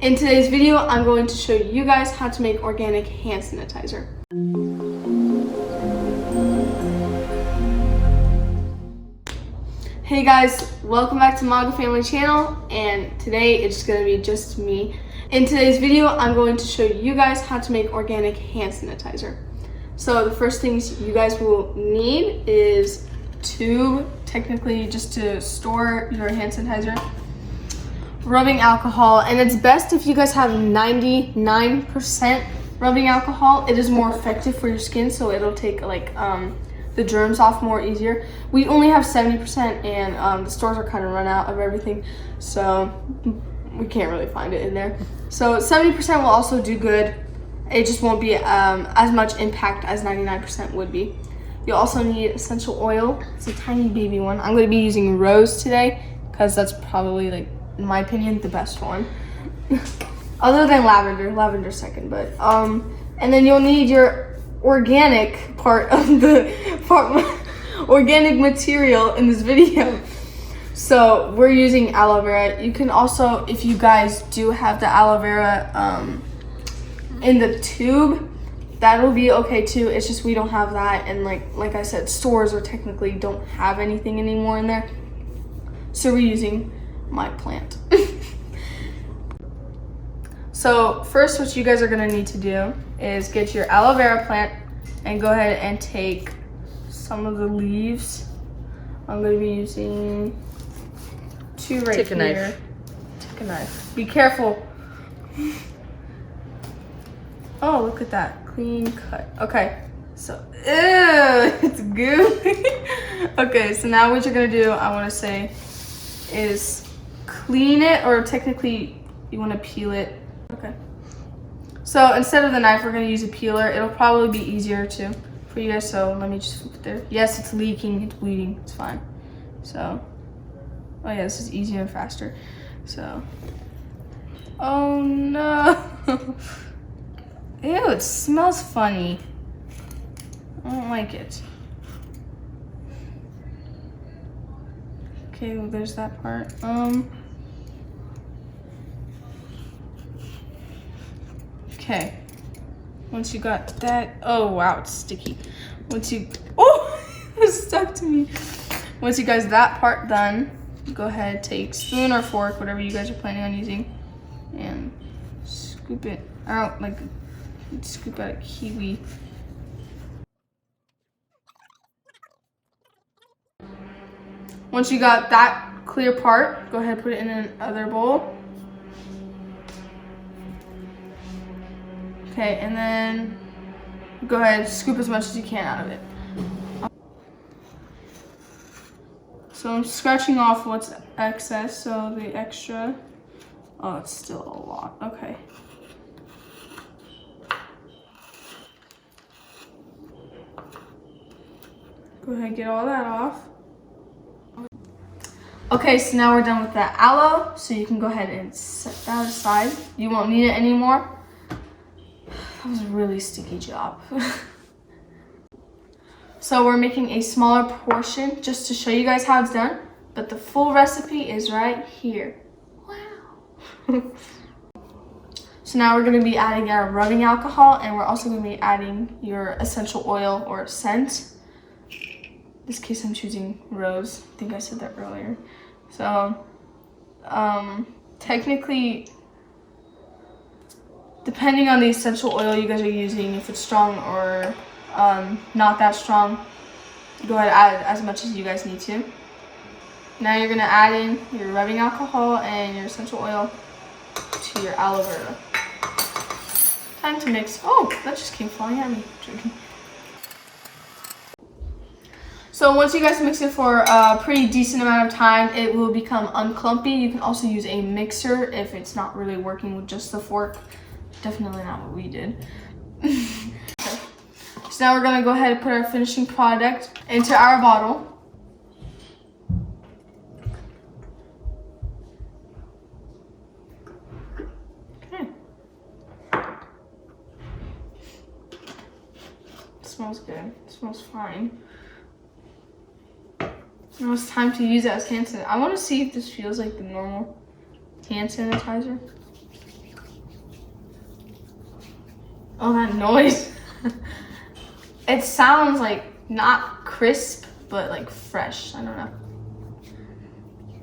In today's video, I'm going to show you guys how to make organic hand sanitizer. Hey guys, welcome back to Maga Family Channel, and today it's going to be just me. In today's video, I'm going to show you guys how to make organic hand sanitizer. So the first things you guys will need is tube, technically just to store your hand sanitizer. Rubbing alcohol, and it's best if you guys have 99% rubbing alcohol. It is more effective for your skin, so it'll take like the germs off more easier. We only have 70%, and the stores are kind of run out of everything, so we can't really find it in there. So 70% will also do good. It just won't be as much impact as 99% would be. You'll also need essential oil. It's a tiny baby one. I'm going to be using rose today because that's probably, like, in my opinion, the best one. Other than lavender second, but and then you'll need your organic part of organic material in this video. So we're using aloe vera. You can also, if you guys do have the aloe vera in the tube, that'll be okay too. It's just we don't have that, and like I said, stores are technically don't have anything anymore in there, so we're using my plant. So first, what you guys are gonna need to do is get your aloe vera plant and go ahead and take some of the leaves. I'm gonna be using two right here. Take a knife. Take a knife. Be careful. Oh, look at that. Clean cut. Okay. So, it's gooey. Okay, so now what you're gonna do, I wanna say, is clean it, or technically you want to peel it. Okay, so instead of the knife, we're going to use a peeler. It'll probably be easier too for you guys, so let me just flip it there. Yes, it's leaking, it's bleeding, it's fine. So, oh yeah, this is easier and faster. So, oh no. Ew, it smells funny. I don't like it. Okay, well, there's that part. Okay. Once you got that, oh wow, it's sticky. Once you, oh, it's stuck to me. Once you guys that part done, go ahead, take spoon or fork, whatever you guys are planning on using, and scoop it out like, scoop out a kiwi. Once you got that clear part, go ahead and put it in another bowl. Okay, and then go ahead and scoop as much as you can out of it. So I'm scratching off what's excess, so the extra. Oh, it's still a lot. Okay. Go ahead and get all that off. Okay, so now we're done with the aloe, so you can go ahead and set that aside. You won't need it anymore. That was a really sticky job. So we're making a smaller portion just to show you guys how it's done, but the full recipe is right here. Wow. So now we're going to be adding our rubbing alcohol, and we're also going to be adding your essential oil or scent. In this case, I'm choosing rose. I think I said that earlier. So, technically, depending on the essential oil you guys are using, if it's strong or not that strong, go ahead and add as much as you guys need to. Now you're going to add in your rubbing alcohol and your essential oil to your aloe vera. Time to mix. Oh, that just came flying at me. So once you guys mix it for a pretty decent amount of time, it will become unclumpy. You can also use a mixer if it's not really working with just the fork. Definitely not what we did. Okay. So now we're gonna go ahead and put our finishing product into our bottle. Okay. It smells good. It smells fine. Now it's time to use it as hand sanitizer. I want to see if this feels like the normal hand sanitizer. Oh, that noise. It sounds like not crisp, but like fresh. I don't know.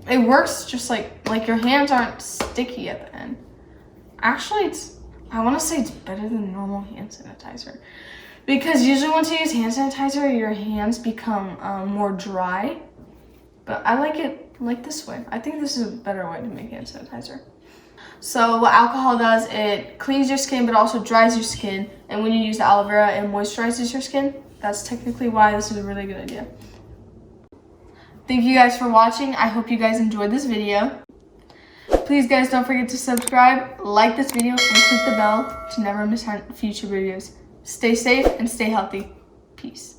It works just like your hands aren't sticky at the end. Actually, I want to say it's better than normal hand sanitizer. Because usually once you use hand sanitizer, your hands become more dry. But I like it like this way. I think this is a better way to make hand sanitizer. So what alcohol does, it cleans your skin but also dries your skin. And when you use the aloe vera, it moisturizes your skin. That's technically why this is a really good idea. Thank you guys for watching. I hope you guys enjoyed this video. Please guys, don't forget to subscribe, like this video, and click the bell to never miss future videos. Stay safe and stay healthy. Peace.